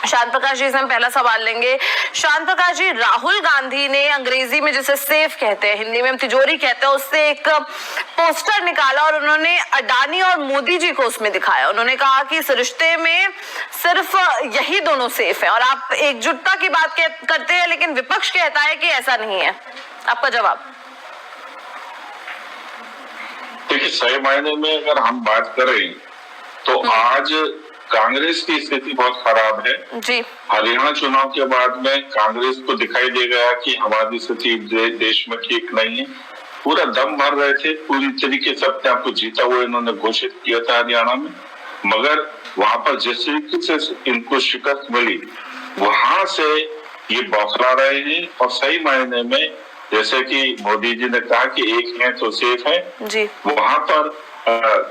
शांत प्रकाश जी से हम पहला सवाल लेंगे। शांत प्रकाश जी, राहुल गांधी ने अंग्रेजी में जिसे सेफ कहते हैं, हिंदी में हम तिजोरी कहते हैं, उससे एक पोस्टर निकाला और उन्होंने अडानी और मोदी जी को उसमें दिखाया। उन्होंने कहा कि इस रिश्ते में सिर्फ यही दोनों सेफ है और आप एकजुटता की बात करते हैं, लेकिन विपक्ष कहता है कि ऐसा नहीं है। आपका जवाब? देखिए, सही मायने में अगर हम बात करें तो आज कांग्रेस की स्थिति बहुत खराब है जी। हरियाणा चुनाव के बाद में कांग्रेस को दिखाई दे गया कि हमारी स्थिति देश में ठीक नहीं है। पूरा दम भर रहे थे, पूरी तरीके से अपने आप को जीता हुआ इन्होंने घोषित किया था हरियाणा में, मगर वहां पर जिस तरीके से इनको शिकस्त मिली वहां से ये बौखला रहे हैं। और सही मायने में जैसे कि मोदी जी ने कहा कि एक है तो सेफ है जी, वहां पर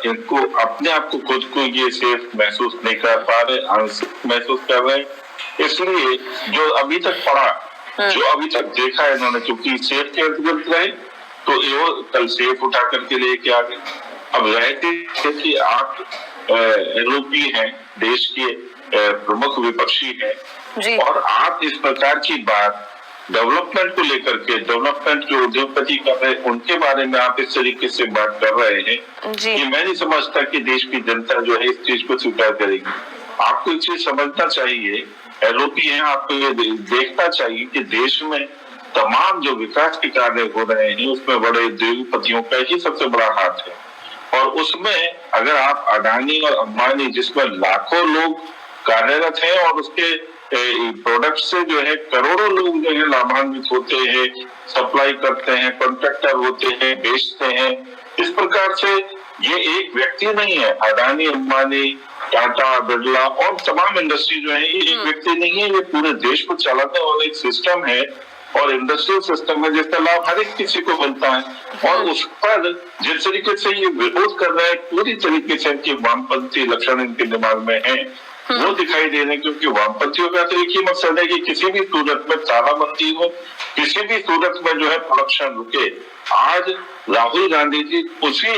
इनको अपने आप को खुद को ये सेफ महसूस नहीं कर पा रहे, आंशिक महसूस कर रहे। इसलिए जो अभी तक पढ़ा, जो अभी तक देखा है इन्होंने, क्योंकि सेफ के अंतर्गत रहे तो वो कल सेफ उठा करके लेके आ गए। अब रहते कि आप एलओपी हैं, देश के प्रमुख विपक्षी हैं और आप इस प्रकार की बात डेवलपमेंट को लेकर के, डेवलपमेंट जो उद्योगपति कर रहे हैं उनके बारे में आप इस तरीके से बात कर रहे हैं कि मैं नहीं समझता कि देश की जनता जो है इस चीज को स्वीकार करेगी। आपको एक चीज समझना चाहिए, एलओपी है, आपको ये देखना चाहिए कि देश में तमाम जो विकास के कार्य हो रहे हैं उसमें बड़े उद्योगपतियों का ही सबसे बड़ा हाथ है। और उसमें अगर आप अडानी और अंबानी जिसमें लाखों लोग कार्यरत हैं और उसके प्रोडक्ट से जो है करोड़ों लोग जो है लाभान्वित होते हैं, सप्लाई करते हैं, कॉन्ट्रैक्टर होते हैं, बेचते हैं। इस प्रकार से ये एक व्यक्ति नहीं है, अडानी, अंबानी, टाटा, बिरला और तमाम इंडस्ट्री जो है ये एक व्यक्ति नहीं है, ये पूरे देश को चलाने वाला एक सिस्टम है और इंडस्ट्रियल सिस्टम है जिसका लाभ हर एक किसी को मिलता है। और उस पर जिस तरीके से ये विरोध कर रहे हैं पूरी तरीके से इनके वामपंथी लक्षण इनके दिमाग में है वो दिखाई दे रहे हैं, क्योंकि वामपंथियों का तो एक ही मकसद है कि किसी भी सूरत में तालाबंदी हो, किसी भी सूरत में जो है प्रोडक्शन रुके। आज राहुल गांधी जी उसी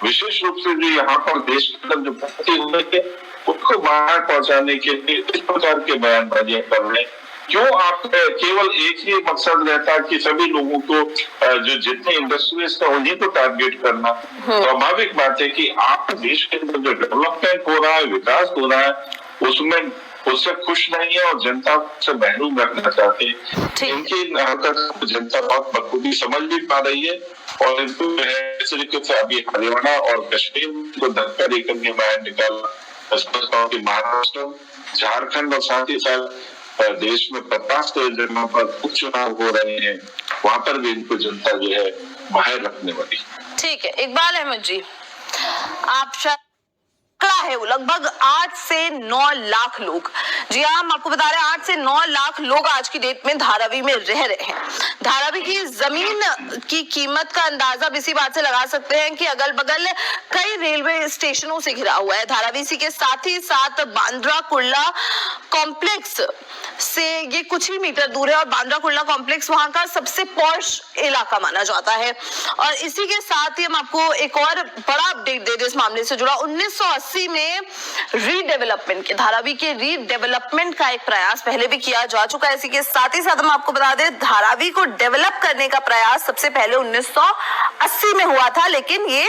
विशेष रूप से जो यहाँ पर देश के अंदर जो भर्ती हुए थे उसको बाहर पहुंचाने के लिए इस प्रकार के बयानबाजियां कर रहे हैं। क्यों आप केवल एक ही मकसद रहता है कि सभी लोगों को जो जितने इंडस्ट्रियलिस्ट है उन्हीं को टारगेट करना? स्वाभाविक बात है कि आप देश के अंदर जो डेवलपमेंट हो रहा है, विकास हो रहा है, उसमें उससे खुश नहीं है और जनता से महरूम रखना चाहते हैं। इनकी हरकत को जनता बहुत बखूबी समझ भी पा रही है और इनको इस तरीके से अभी हरियाणा और कश्मीर को धक्का देकर के बाहर निकाला। महाराष्ट्र, झारखंड और साथ ही साथ देश में 50 जगहों पर उपचुनाव हो रहे हैं, वहां पर भी इनको जनता जो है बाहर रखने वाली। ठीक है, इकबाल अहमद जी, आप है वो लगभग 8 से 9 लाख लोग, जी हाँ, हम आपको बता रहे हैं 8 से 9 लाख लोग आज की डेट में धारावी में रह रहे हैं। धारावी की जमीन की कीमत का अंदाजा अब इसी बात से लगा सकते हैं कि अगल बगल कई रेलवे स्टेशनों से घिरा हुआ है। धारावी इसी के साथ ही साथ बांद्रा कुर्ला कॉम्प्लेक्स से ये कुछ ही मीटर दूर है और बांद्रा कुर्ला कॉम्प्लेक्स वहां का सबसे पॉश इलाका माना जाता है। और इसी के साथ ही हम आपको एक और बड़ा अपडेट दे दें इस मामले से जुड़ा। 1980 में रीडेवलपमेंट के, धारावी के रीडेवलपमेंट का एक प्रयास पहले भी किया जा चुका है। इसी के साथ ही साथ हम आपको बता दें धारावी को डेवलप करने का प्रयास सबसे पहले 1980 में हुआ था, लेकिन ये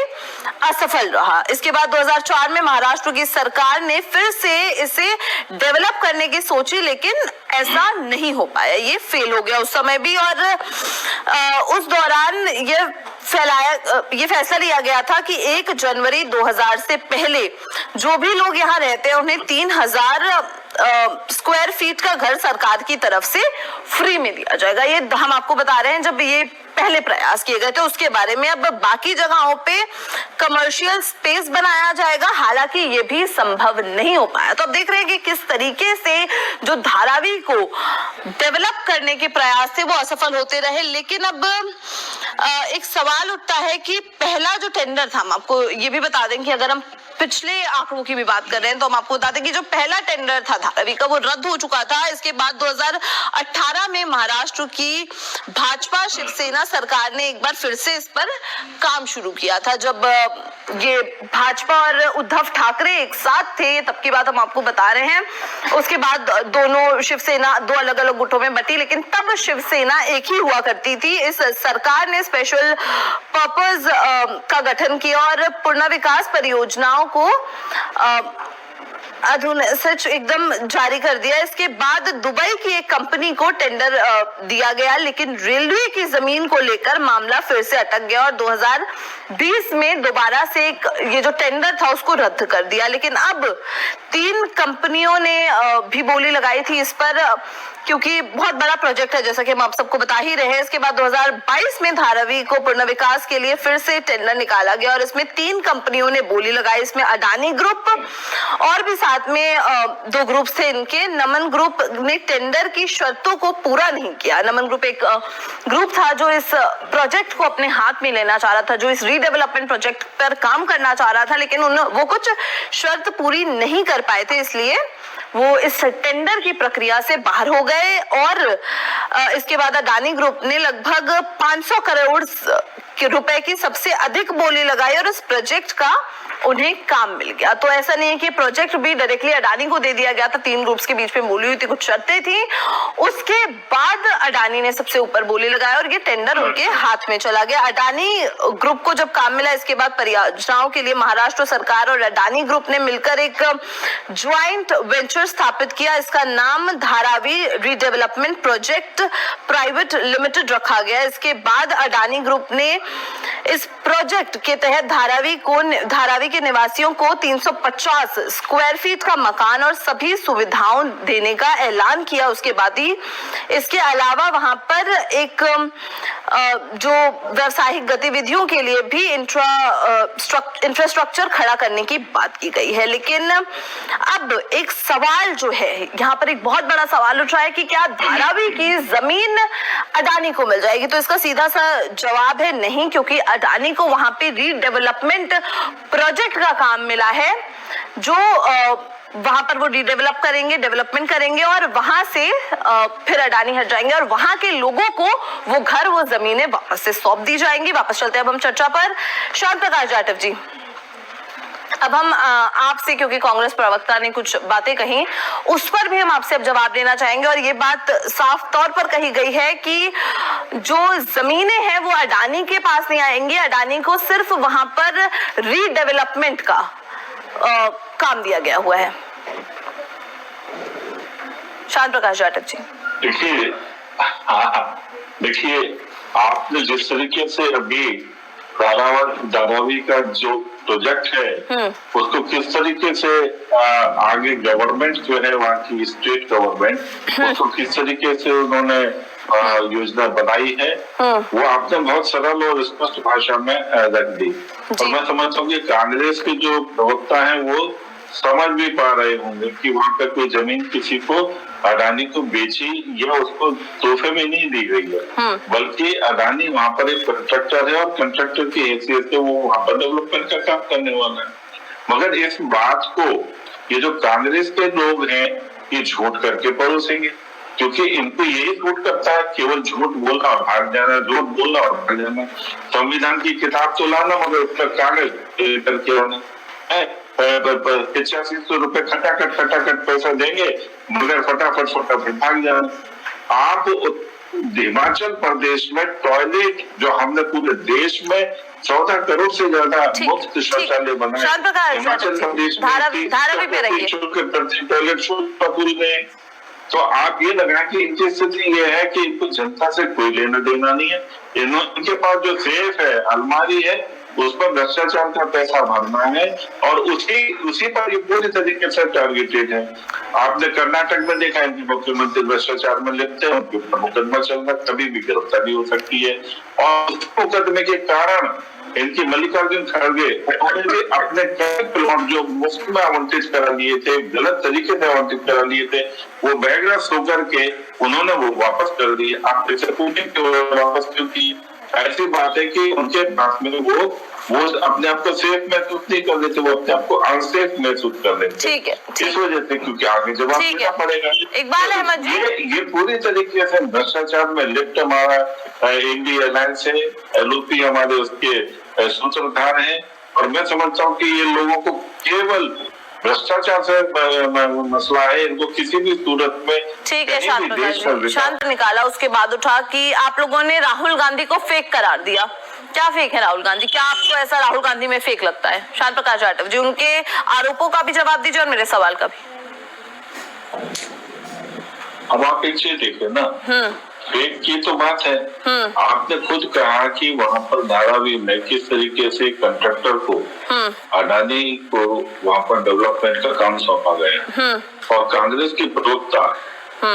असफल रहा। इसके बाद 2004 में महाराष्ट्र की सरकार ने फिर से इसे डेवलप करने की सोची, लेकिन ऐसा नहीं हो पाया, ये फेल हो गया उस समय भी। और उस दौरान ये फैसला लिया गया था कि 1 जनवरी 2000 से पहले जो भी लोग यहाँ रहते हैं उन्हें 3000 स्क्वायर फीट का घर सरकार की तरफ से फ्री में दिया जाएगा। ये हम आपको बता रहे हैं जब ये पहले प्रयास किए गए थे उसके बारे में। अब बाकी जगहों पे कमर्शियल स्पेस बनाया जाएगा, हालांकि ये भी संभव नहीं हो पाया। तो अब देख रहे हैं कि किस तरीके से जो धारावी को डेवलप करने के प्रयास थे वो असफल होते रहे। लेकिन अब एक सवाल उठता है कि पहला जो टेंडर था, हम आपको ये भी बता दें कि अगर हम पिछले आंकड़ों की भी बात कर रहे हैं तो हम आपको बता दें कि जो पहला टेंडर था धारावी का वो रद्द हो चुका था। इसके बाद 2018 में महाराष्ट्र की भाजपा शिवसेना सरकार ने एक बार फिर से इस पर काम शुरू किया था। जब ये भाजपा और उद्धव ठाकरे एक साथ थे, तब की बात हम आपको बता रहे हैं। उसके बाद दोनों शिवसेना दो अलग अलग गुटों में बटी, लेकिन तब शिवसेना एक ही हुआ करती थी। इस सरकार ने स्पेशल पर्पस का गठन किया और पुनर्विकास परियोजनाओं को सच एकदम जारी कर दिया। इसके बाद दुबई की एक कंपनी को टेंडर दिया गया, लेकिन रेलवे की जमीन को लेकर मामला फिर से अटक गया और 2020 में दोबारा से ये जो टेंडर था उसको रद्द कर दिया। लेकिन अब 3 कंपनियों ने भी बोली लगाई थी इस पर, क्योंकि बहुत बड़ा प्रोजेक्ट है जैसा कि हम आप सबको बता ही रहे हैं। इसके बाद 2022 में धारावी को पुनर्विकास के लिए फिर से टेंडर निकाला गया और इसमें 3 कंपनियों ने बोली लगाई। इसमें अडानी ग्रुप और भी साथ में 2 ग्रुप थे इनके। नमन ग्रुप ने टेंडर की शर्तों को पूरा नहीं किया। नमन ग्रुप एक ग्रुप था जो इस प्रोजेक्ट को अपने हाथ में लेना चाह रहा था, जो इस रीडेवलपमेंट प्रोजेक्ट पर काम करना चाह रहा था, लेकिन वो कुछ शर्त पूरी नहीं कर पाए थे, इसलिए वो इस टेंडर की प्रक्रिया से बाहर हो गए। और इसके बाद अडानी ग्रुप ने लगभग 500 करोड़ रुपए की सबसे अधिक बोली लगाई और इस प्रोजेक्ट का उन्हें काम मिल गया। तो ऐसा नहीं है कि प्रोजेक्ट भी डायरेक्टली अडानी को दे दिया गया था। 3 ग्रुप्स के बीच में बोली हुई थी, कुछ शर्तें थी, उसके बाद अडानी ने सबसे ऊपर बोली लगाया और ये टेंडर उनके हाथ में चला गया। अडानी ग्रुप को जब काम मिला, इसके बाद परियोजनाओं के लिए महाराष्ट्र सरकार और अडानी ग्रुप ने मिलकर एक ज्वाइंट वेंचर स्थापित किया। इसका नाम Dharavi redevelopment project private limited रखा गया। इसके बाद अडानी ग्रुप ने इस प्रोजेक्ट के तहत धारावी के निवासियों को 350 स्क्वायर फीट का मकान और सभी सुविधाओं देने का ऐलान किया। उसके बाद ही इसके अलावा वहां पर एक जो व्यावसायिक गतिविधियों के लिए भी इंफ्रास्ट्रक्चर खड़ा करने की बात की गई है। लेकिन अब एक सवाल जो है, यहाँ पर एक बहुत बड़ा सवाल उठ रहा है कि क्या धारावी की जमीन अडानी को मिल जाएगी? तो इसका सीधा सा जवाब है नहीं, क्योंकि अडानी को वहां पे रीडेवलपमेंट प्रोजेक्ट का काम मिला है, जो वहां पर वो रीडेवलप करेंगे, डेवलपमेंट करेंगे और वहां से फिर अडानी हट जाएंगे और वहां के लोगों को वो घर, वो जमीनें वापस से सौंप दी जाएंगी। वापस चलते हैं अब हम चर्चा पर। श्याम प्रकाश जाटव जी, अब हम आपसे, क्योंकि कांग्रेस प्रवक्ता ने कुछ बातें कही, उस पर भी हम आपसे अब जवाब लेना चाहेंगे। और ये बात साफ तौर पर कही गई है कि जो जमीनें हैं वो अडानी के पास नहीं आएंगी, अडानी को सिर्फ वहां पर रीडेवलपमेंट का काम दिया गया हुआ है। श्याम प्रकाश जाटव जी, देखिए आपने जिस तरीके से अभी धारावी का जो प्रोजेक्ट है उसको किस तरीके से आगे गवर्नमेंट जो है, वहाँ की स्टेट गवर्नमेंट, उसको किस तरीके से उन्होंने योजना बनाई है, वो आपने बहुत सरल और स्पष्ट भाषा में रख दी। और मैं समझता हूँ कि कांग्रेस के जो प्रवक्ता हैं वो समझ भी पा रहे होंगे कि वहाँ पे कोई जमीन किसी को, अडानी को बेची या उसको तोहफे में नहीं दी गई है, बल्कि अडानी वहाँ पर एक कंट्रैक्टर है और कंट्रैक्टर की हैसियत से वो वहाँ पर डेवलपमेंट का काम करने वाला है। मगर इस बात को ये जो कांग्रेस के लोग हैं ये झूठ करके परोसेंगे, क्योंकि इनको यही झूठ करता है, केवल झूठ बोलना और भाग जाना, झूठ बोलना और भाग जाना। संविधान की किताब तो लाना, मगर उस पर कागज करके होना है। 8500 रुपए खटाखट पैसा देंगे, मगर फटाफट भाग जाना। आप हिमाचल प्रदेश में टॉयलेट, जो हमने पूरे देश में 14 करोड़ से ज्यादा मुफ्त शौचालय बनाए, हिमाचल प्रदेश में टॉयलेट पूरी में। तो आप ये लगा कि इनकी स्थिति ये है कि इनको जनता से कोई लेना देना नहीं है। इनके पास जो सेफ है, अलमारी है, उस पर भ्रष्टाचार का पैसा भरना है और उसी पर ये पूरी तरीके से टारगेटेड है। आपने कर्नाटक में देखा है कि मुख्यमंत्री भ्रष्टाचार में लिप्त है, उनके ऊपर मुकदमा चल रहा है, कभी भी गिरफ्तारी हो सकती है। और उस मुकदमे के कारण इनकी मल्लिकार्जुन खड़गे भी अपने प्लॉट जो मुफ्त में आवंटित करा लिए थे, गलत तरीके से आवंटित करा लिए थे, वो बैगरस होकर के उन्होंने वो वापस कर दिए। आप जैसे पूछे कि वो वापस क्यों किए, ऐसी बात है कि उनके पास में वो अपने आप को सेफ महसूस नहीं कर लेते, वो अपने आप को अनसेफ महसूस कर लेते। ठीक है, इस वजह से, क्योंकि आगे जवाब देना पड़ेगा। इकबाल अहमद जी, ये पूरी तरीके से भ्रष्टाचार में लिप्त हमारा इंडिया एलायंस है, एलओपी हमारे उसके सूत्रधार हैं, और मैं समझता हूँ कि ये लोगों को केवल भ्रष्टाचार से मसला है, इनको किसी भी सूरत में। ठीक है शांत प्रकाश जी, शांत निकाला, उसके बाद उठा कि आप लोगों ने राहुल गांधी को फेक करार दिया। क्या फेक है राहुल गांधी? क्या आपको ऐसा राहुल गांधी में फेक लगता है? शांत प्रकाश जाटव जी, उनके आरोपों का भी जवाब दीजिए और मेरे सवाल का भी। अब आप एक चीज देखिए ना, फेक की तो बात है, आपने खुद कहा कि वहाँ पर धारावी में किस तरीके से कंट्रैक्टर को, अडानी को वहाँ पर डेवलपमेंट का काम सौंपा गया, और कांग्रेस की प्रवक्ता,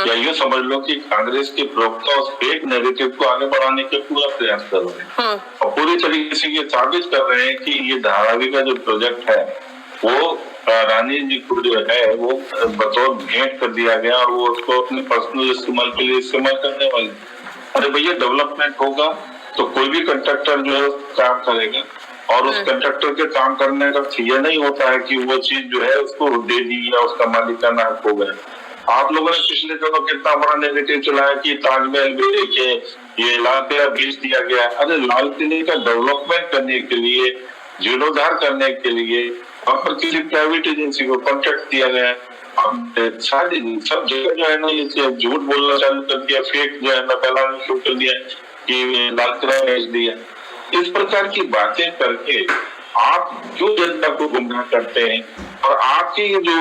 या यूँ समझ लो कि कांग्रेस के प्रवक्ता उस फेक नैरेटिव को आगे बढ़ाने के पूरा प्रयास कर रहे हैं, और पूरी तरीके से ये साबित कर रहे हैं कि ये धारावी का जो प्रोजेक्ट है वो रानी जी को जो है वो बतौर भेंट कर दिया गया, और वो उसको अपने पर्सनल इस्तेमाल के लिए इस्तेमाल करने वाले। अरे भैया, डेवलपमेंट होगा तो कोई भी कंट्रैक्टर जो है काम करेगा, और उस कंट्रैक्टर के काम करने का ये नहीं होता है कि वो चीज जो है उसको दे दी या उसका मालिकाना हक हो गया। आप लोगों ने पिछले दिनों कितना बड़ा नेगेटिव चलाया कि ताजमहल भी देखिए, ये लाल किला बेच दिया गया। अरे लाल किले का डेवलपमेंट करने के लिए, जीर्णोद्धार करने के लिए वहाँ पर किसी प्राइवेट एजेंसी को कॉन्ट्रैक्ट दिया गया। अब सारी सब जगह जो है ना ये झूठ बोलना चालू कर दिया, फेक जो है ना फैलाना शुरू कर दिया कि लाल किला बेच दिया। इस प्रकार की बातें करके आप क्यों जनता को गुमराह करते हैं? और आपकी जो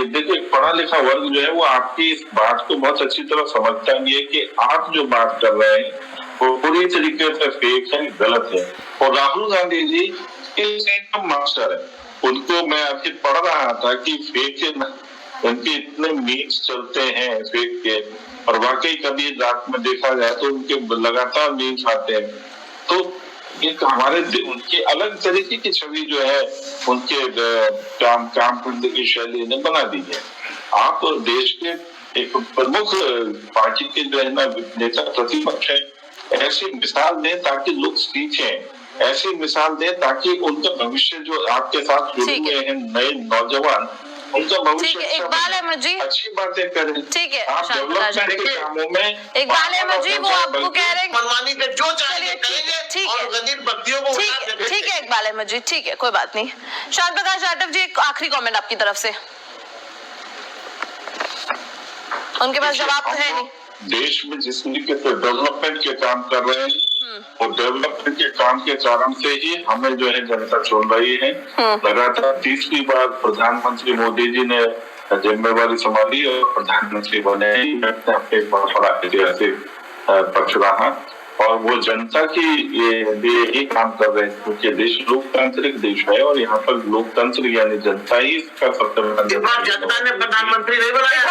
देखिए पढ़ा लिखा वर्ग जो है वो आपकी इस बात को बहुत अच्छी तरह समझता भी है कि आप जो बात कर रहे हैं वो पूरी तरीके से फेक है, गलत है। और राहुल गांधी जी इस मास्टर है, उनको मैं अभी पढ़ रहा था कि फेक उनके इतने मीम्स चलते हैं फेक के, और वाकई कभी रात में देखा जाए तो उनके लगातार मीम्स आते हैं। तो एक हमारे उनकी अलग तरीके की छवि जो है उनके काम करने की शैली ने बना दी है। आप देश के एक प्रमुख पार्टी के जो है ना नेता प्रतिपक्ष है, ऐसी मिसाल दें ताकि लोग सीखें, ऐसी मिसाल दें ताकि उनका भविष्य जो आपके साथ जुड़े हुए हैं नए नौजवान, उनका भविष्य इकबाल अहमद जी अच्छी बातें करें। ठीक है, आप डेवलपमेंट के कामों में इकबाल अहमद जी वो आपको कह रहे हैं मनमानी पे जो चाहिए करेंगे और गंदीर बत्तियों को ठीक है इकबाल अहमद जी, ठीक है, कोई बात नहीं। शांत प्रकाश जाटव जी, एक आखिरी कमेंट आपकी तरफ से। उनके पास जवाब तो है नहीं। देश में जिस तरीके से डेवलपमेंट के काम कर रहे हैं, और डेवलपमेंट के काम के कारण से ही हमें जो है जनता चुन रही है। लगातार 30वीं बार प्रधानमंत्री मोदी जी ने जिम्मेवारी संभाली और प्रधानमंत्री बने, अपने बड़ा ऐतिहासिक पक्ष रहा, और वो जनता की ये ही काम कर रहे हैं, क्योंकि देश लोकतांत्रिक देश है, और यहाँ पर लोकतंत्र यानी जनता ही इसका सबसे बड़ा। जनता ने प्रधानमंत्री नहीं बनाया,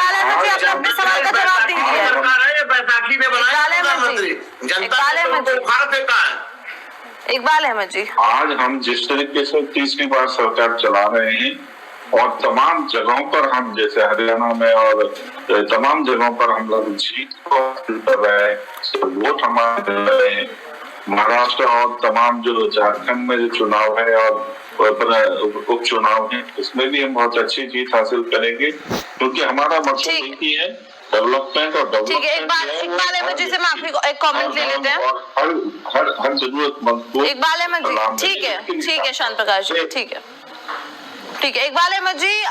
अपने सवाल का जवाब दीजिए। बैसाखी ने बनाया प्रधानमंत्री, जनता ने उखाड़ फेंका है। इकबाल अहमद जी, आज हम जिस तरीके से 30वीं बार सरकार चला रहे हैं, और तमाम जगहों पर हम जैसे हरियाणा में और तमाम जगहों पर हम लोग जीत को हासिल कर रहे हैं, वोट हमारे मिल रहे हैं। महाराष्ट्र और तमाम जो झारखंड में जो चुनाव है और उपचुनाव है, उसमें भी हम बहुत अच्छी जीत हासिल करेंगे, क्योंकि हमारा मकसद यही है डेवलपमेंट। और ठीक है, इकबाल अहमद जी से मैं आखिरी एक कमेंट ले लेते हैं। हर जरूरतमंद को इकबाल अहमद जी, ठीक है शांत प्रकाश जी, ठीक है इकबाल अहमद जी,